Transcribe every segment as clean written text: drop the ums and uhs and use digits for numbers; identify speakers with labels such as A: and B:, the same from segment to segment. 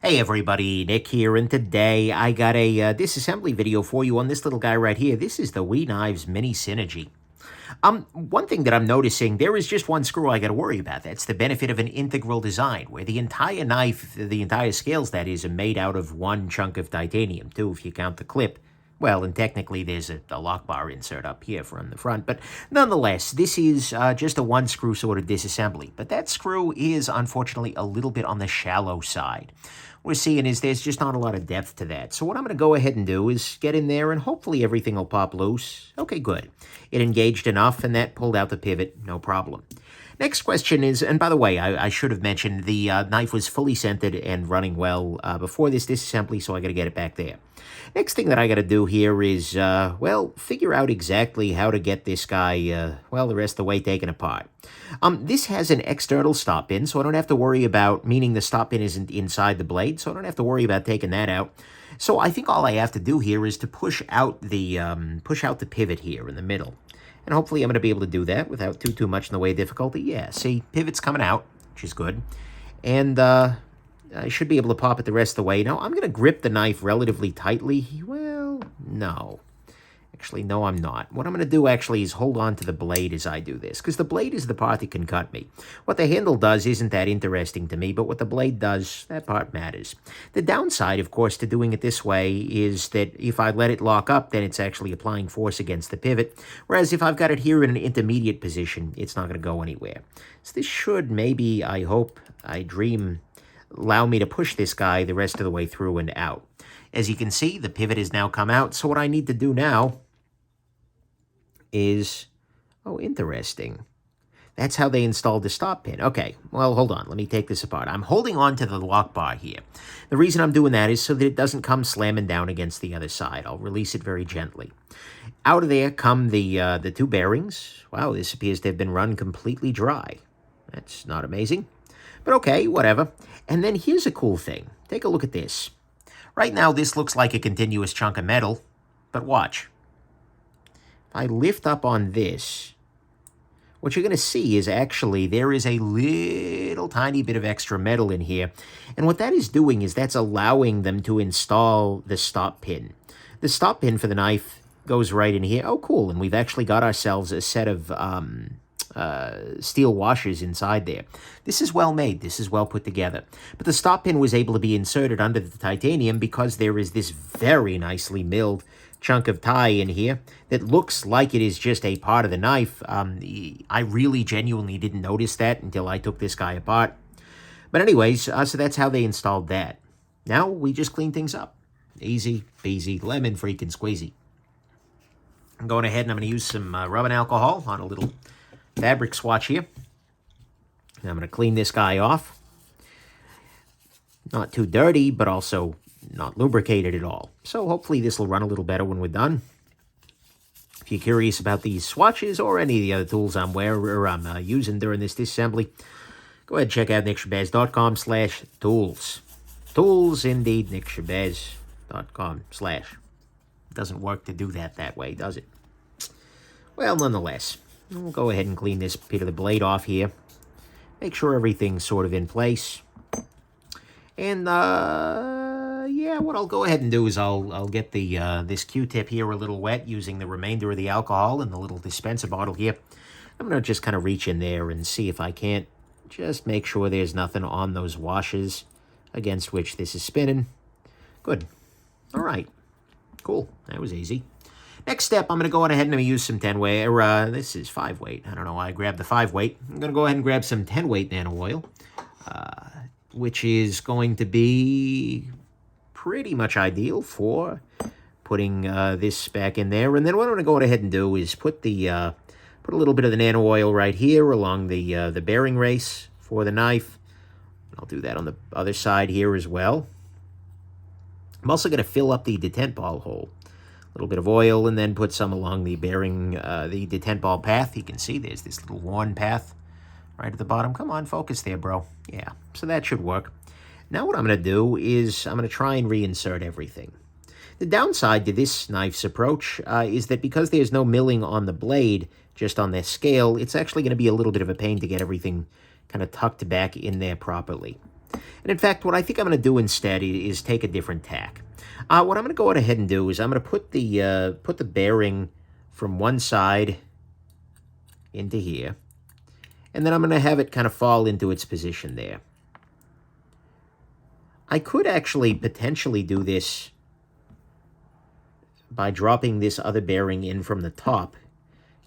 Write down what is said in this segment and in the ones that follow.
A: Hey everybody, Nick here, and today I got a disassembly video for you on this little guy right here. This is the WE Knives Mini Synergy. One thing that I'm noticing, there is just one screw I got to worry about. That's the benefit of an integral design, where the entire knife, the entire scales that is, are made out of one chunk of titanium, too, if you count the clip. Well, and technically there's a lock bar insert up here from the front, but nonetheless, this is just a one screw sort of disassembly. But that screw is unfortunately a little bit on the shallow side. What we're seeing is there's just not a lot of depth to that. So what I'm going to go ahead and do is get in there and hopefully everything will pop loose. Okay, good. It engaged enough and that pulled out the pivot, no problem. Next question is, and by the way, I should have mentioned the knife was fully centered and running well before this disassembly, so I got to get it back there. Next thing that I got to do here is, well, figure out exactly how to get this guy, well, the rest of the way taken apart. This has an external stop pin, so I don't have to worry about, meaning the stop pin isn't inside the blade, so I don't have to worry about taking that out. So I think all I have to do here is to push out the pivot here in the middle. And hopefully I'm going to be able to do that without too much in the way of difficulty. Yeah, see, pivot's coming out, which is good. And I should be able to pop it the rest of the way. Now, I'm going to grip the knife relatively tightly. Well, no. Actually, no, I'm not. What I'm going to do, actually, is hold on to the blade as I do this, because the blade is the part that can cut me. What the handle does isn't that interesting to me, but what the blade does, that part matters. The downside, of course, to doing it this way is that if I let it lock up, then it's actually applying force against the pivot, whereas if I've got it here in an intermediate position, it's not going to go anywhere. So this should, maybe, I hope, I dream, allow me to push this guy the rest of the way through and out. As you can see, the pivot has now come out, so what I need to do now is, oh, interesting. That's how they installed the stop pin. Okay, well, hold on. Let me take this apart. I'm holding on to the lock bar here. The reason I'm doing that is so that it doesn't come slamming down against the other side. I'll release it very gently. Out of there come the two bearings. Wow, this appears to have been run completely dry. That's not amazing. But okay, whatever. And then here's a cool thing. Take a look at this. Right now, this looks like a continuous chunk of metal, but watch. If I lift up on this, what you're going to see is actually there is a little tiny bit of extra metal in here. And what that is doing is that's allowing them to install the stop pin. The stop pin for the knife goes right in here. Oh, cool. And we've actually got ourselves a set of steel washers inside there. This is well made. This is well put together. But the stop pin was able to be inserted under the titanium because there is this very nicely milled chunk of tie in here that looks like it is just a part of the knife. I really genuinely didn't notice that until I took this guy apart. But anyways, so that's how they installed that. Now we just clean things up. Easy peasy, lemon freaking squeezy. I'm going ahead and I'm going to use some rubbing alcohol on a little fabric swatch here. And I'm going to clean this guy off. Not too dirty, but also not lubricated at all. So hopefully this will run a little better when we're done. If you're curious about these swatches or any of the other tools I'm using during this disassembly, go ahead and check out nickshabazz.com/tools. Tools indeed, nickshabazz.com/. Doesn't work to do that way, does it? Well, nonetheless, we'll go ahead and clean this bit of the blade off here. Make sure everything's sort of in place. And yeah, what I'll go ahead and do is I'll get the this Q-tip here a little wet using the remainder of the alcohol in the little dispenser bottle here. I'm going to just kind of reach in there and see if I can't just make sure there's nothing on those washers against which this is spinning. Good. All right. Cool. That was easy. Next step, I'm going to go ahead and I'm going to use some 10-weight, or this is 5-weight. I don't know why I grabbed the 5-weight. I'm going to go ahead and grab some 10-weight nano oil, which is going to be pretty much ideal for putting this back in there. And then what I'm going to go ahead and do is put a little bit of the nano oil right here along the bearing race for the knife. I'll do that on the other side here as well. I'm also going to fill up the detent ball hole. A little bit of oil and then put some along the bearing, the detent ball path. You can see there's this little worn path right at the bottom. Come on, focus there, bro. Yeah, so that should work. Now what I'm going to do is I'm going to try and reinsert everything. The downside to this knife's approach is that because there's no milling on the blade, just on the scale, it's actually going to be a little bit of a pain to get everything kind of tucked back in there properly. And in fact, what I think I'm going to do instead is take a different tack. What I'm going to go ahead and do is I'm going to put the bearing from one side into here, and then I'm going to have it kind of fall into its position there. I could actually potentially do this by dropping this other bearing in from the top,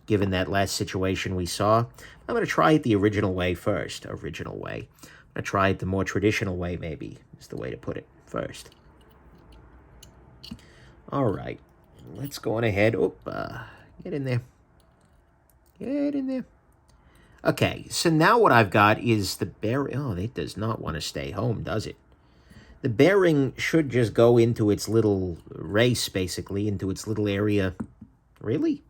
A: given that last situation we saw. I'm going to try it the original way first. Original way. I'm going to try it the more traditional way, maybe, is the way to put it first. All right. Let's go on ahead. Get in there. Get in there. Okay, so now what I've got is the bearing. Oh, it does not want to stay home, does it? The bearing should just go into its little race, basically, into its little area. Really?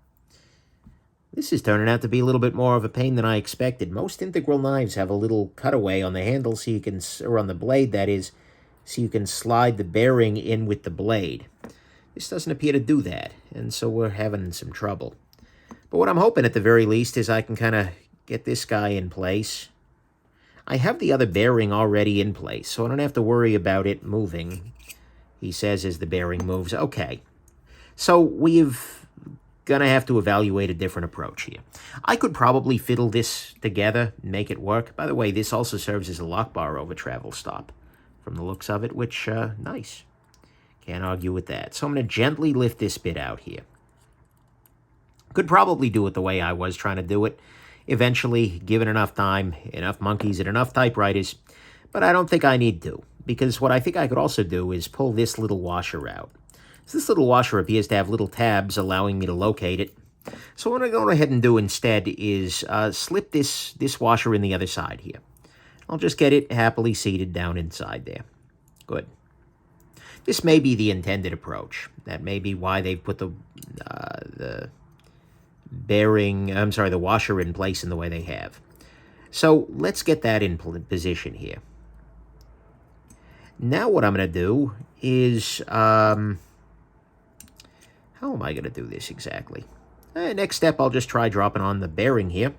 A: This is turning out to be a little bit more of a pain than I expected. Most integral knives have a little cutaway on the handle, so you can, or on the blade, that is, so you can slide the bearing in with the blade. This doesn't appear to do that, and so we're having some trouble. But what I'm hoping, at the very least, is I can kind of get this guy in place. I have the other bearing already in place, so I don't have to worry about it moving, he says, as the bearing moves. Okay, so we've gonna have to evaluate a different approach here. I could probably fiddle this together and make it work. By the way, this also serves as a lock bar over travel stop, from the looks of it, which, nice. Can't argue with that. So I'm going to gently lift this bit out here. Could probably do it the way I was trying to do it. Eventually, given enough time, enough monkeys, and enough typewriters. But I don't think I need to, because what I think I could also do is pull this little washer out. So this little washer appears to have little tabs allowing me to locate it. So what I'm going to go ahead and do instead is slip this washer in the other side here. I'll just get it happily seated down inside there. Good. This may be the intended approach. That may be why they've put the washer in place in the way they have. So let's get that in position here. Now what I'm going to do is, how am I going to do this exactly? Next step, I'll just try dropping on the bearing here.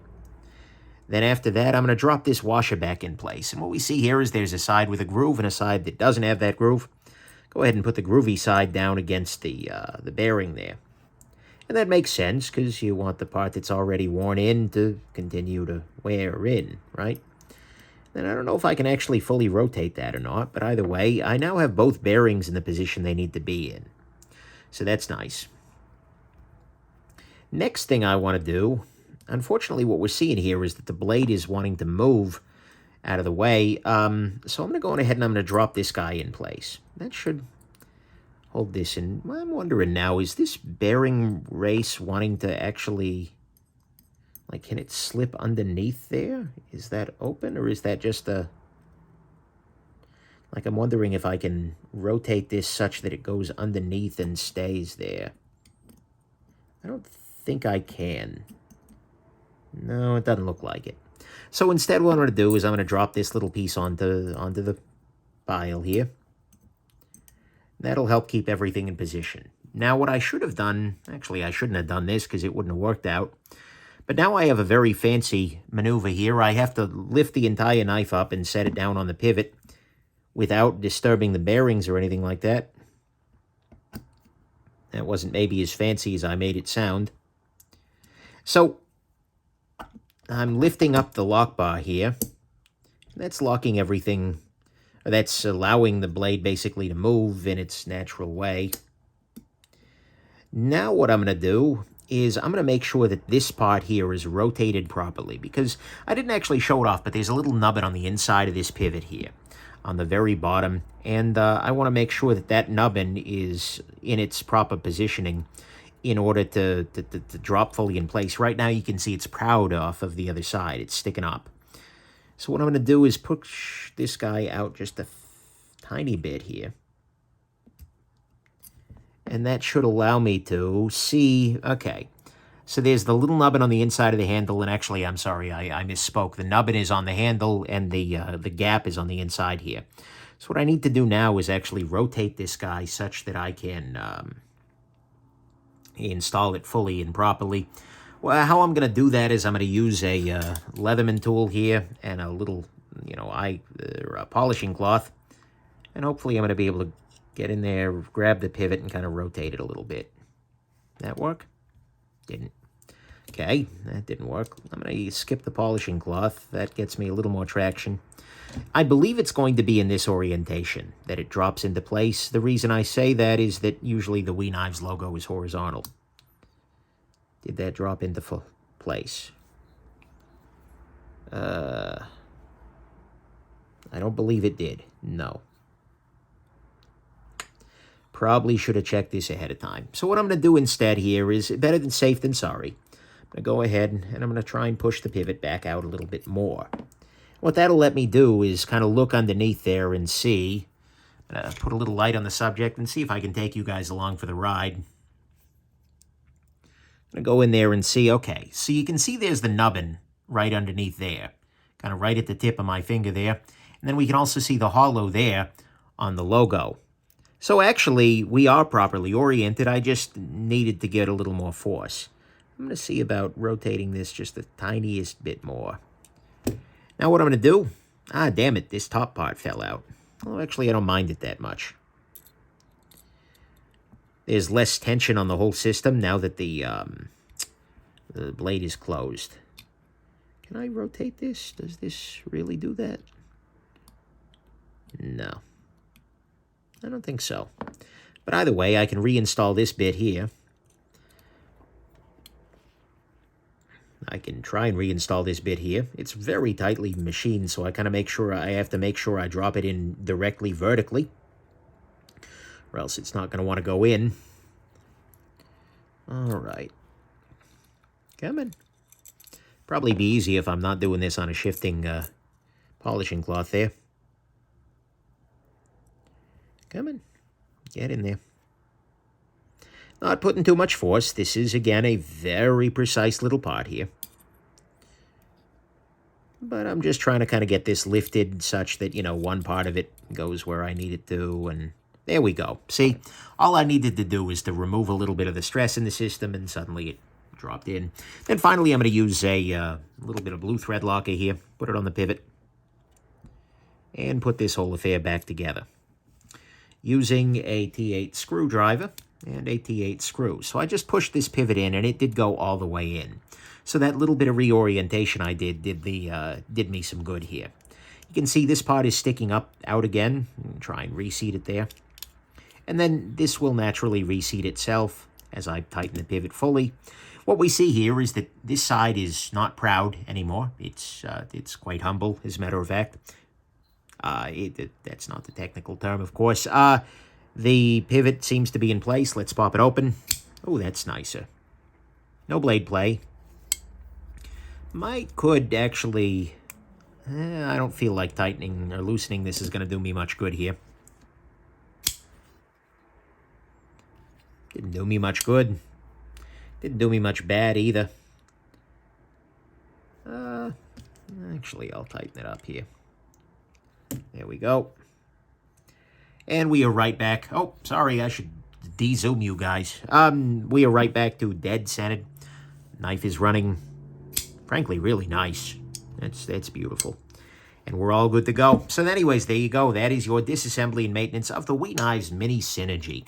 A: Then after that, I'm going to drop this washer back in place. And what we see here is there's a side with a groove and a side that doesn't have that groove. Go ahead and put the groovy side down against the bearing there. And that makes sense, because you want the part that's already worn in to continue to wear in, right? And I don't know if I can actually fully rotate that or not, but either way, I now have both bearings in the position they need to be in. So that's nice. Next thing I want to do, unfortunately what we're seeing here is that the blade is wanting to move out of the way. So I'm going to go on ahead and I'm going to drop this guy in place. That should hold this in. I'm wondering now, is this bearing race wanting to actually, like, can it slip underneath there? Is that open, or is that just a, like, I'm wondering if I can rotate this such that it goes underneath and stays there. I don't think I can. No, it doesn't look like it. So instead what I'm going to do is I'm going to drop this little piece onto the pile here. That'll help keep everything in position. Now what I should have done, actually I shouldn't have done this because it wouldn't have worked out. But now I have a very fancy maneuver here. I have to lift the entire knife up and set it down on the pivot without disturbing the bearings or anything like that. That wasn't maybe as fancy as I made it sound. So I'm lifting up the lock bar here. That's locking everything. That's allowing the blade basically to move in its natural way. Now what I'm going to do is I'm going to make sure that this part here is rotated properly, because I didn't actually show it off, but there's a little nubbin on the inside of this pivot here on the very bottom, and I want to make sure that that nubbin is in its proper positioning in order to drop fully in place. Right now you can see it's proud off of the other side. It's sticking up. So what I'm going to do is push this guy out just a tiny bit here. And that should allow me to see, okay. So there's the little nubbin on the inside of the handle, and actually, I'm sorry, I misspoke. The nubbin is on the handle, and the gap is on the inside here. So what I need to do now is actually rotate this guy such that I can install it fully and properly. Well, how I'm going to do that is I'm going to use a Leatherman tool here and a little polishing cloth, and hopefully I'm going to be able to get in there, grab the pivot, and kind of rotate it a little bit. That work? Didn't. Okay, that didn't work. I'm going to skip the polishing cloth. That gets me a little more traction. I believe it's going to be in this orientation that it drops into place. The reason I say that is that usually the We Knives logo is horizontal. Did that drop into place? I don't believe it did. No. Probably should have checked this ahead of time. So what I'm going to do instead here is better than safe than sorry. I'm going to go ahead and I'm going to try and push the pivot back out a little bit more. What that'll let me do is kind of look underneath there and see. Put a little light on the subject and see if I can take you guys along for the ride. I'm going to go in there and see. Okay, so you can see there's the nubbin right underneath there. Kind of right at the tip of my finger there. And then we can also see the hollow there on the logo. So actually, we are properly oriented. I just needed to get a little more force. I'm going to see about rotating this just the tiniest bit more. Now what I'm going to do, damn it, this top part fell out. Well, actually, I don't mind it that much. There's less tension on the whole system now that the blade is closed. Can I rotate this? Does this really do that? No. I don't think so. But either way, I can reinstall this bit here. I can try and reinstall this bit here. It's very tightly machined, so I kind of have to make sure I drop it in directly vertically, or else it's not going to want to go in. All right. Come in. Probably be easy if I'm not doing this on a shifting polishing cloth there. Come in. Get in there. Not putting too much force. This is, again, a very precise little part here. But I'm just trying to kind of get this lifted such that, one part of it goes where I need it to, and there we go. See, all I needed to do was to remove a little bit of the stress in the system, and suddenly it dropped in. Then finally, I'm going to use a little bit of blue thread locker here, put it on the pivot, and put this whole affair back together using a T8 screwdriver and a T8 screw. So I just pushed this pivot in, and it did go all the way in. So that little bit of reorientation I did me some good here. You can see this part is sticking out again. Try and reseat it there. And then this will naturally reseat itself as I tighten the pivot fully. What we see here is that this side is not proud anymore. It's quite humble, as a matter of fact. That's not the technical term, of course. The pivot seems to be in place. Let's pop it open. Oh, that's nicer. No blade play. Could actually... I don't feel like tightening or loosening this is going to do me much good here. Didn't do me much good. Didn't do me much bad either. Actually, I'll tighten it up here. There we go. And we are right back. Oh, sorry, I should de-zoom you guys. We are right back to dead centered. Knife is running, frankly, really nice. That's beautiful. And we're all good to go. So anyways, there you go. That is your disassembly and maintenance of the We Knives Mini Synergy.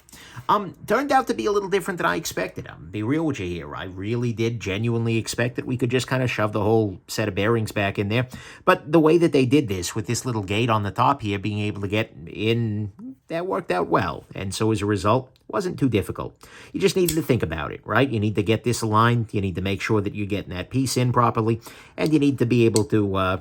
A: Turned out to be a little different than I expected. Be real with you here. I really did genuinely expect that we could just kind of shove the whole set of bearings back in there. But the way that they did this with this little gate on the top here, being able to get in, that worked out well. And so as a result, it wasn't too difficult. You just needed to think about it, right? You need to get this aligned. You need to make sure that you're getting that piece in properly. And you need to be able to,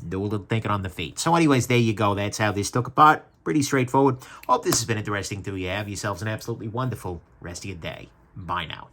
A: do a little thinking on the feet. So anyways, there you go. That's how this took apart. Pretty straightforward. Hope this has been interesting to you. Have yourselves an absolutely wonderful rest of your day. Bye now.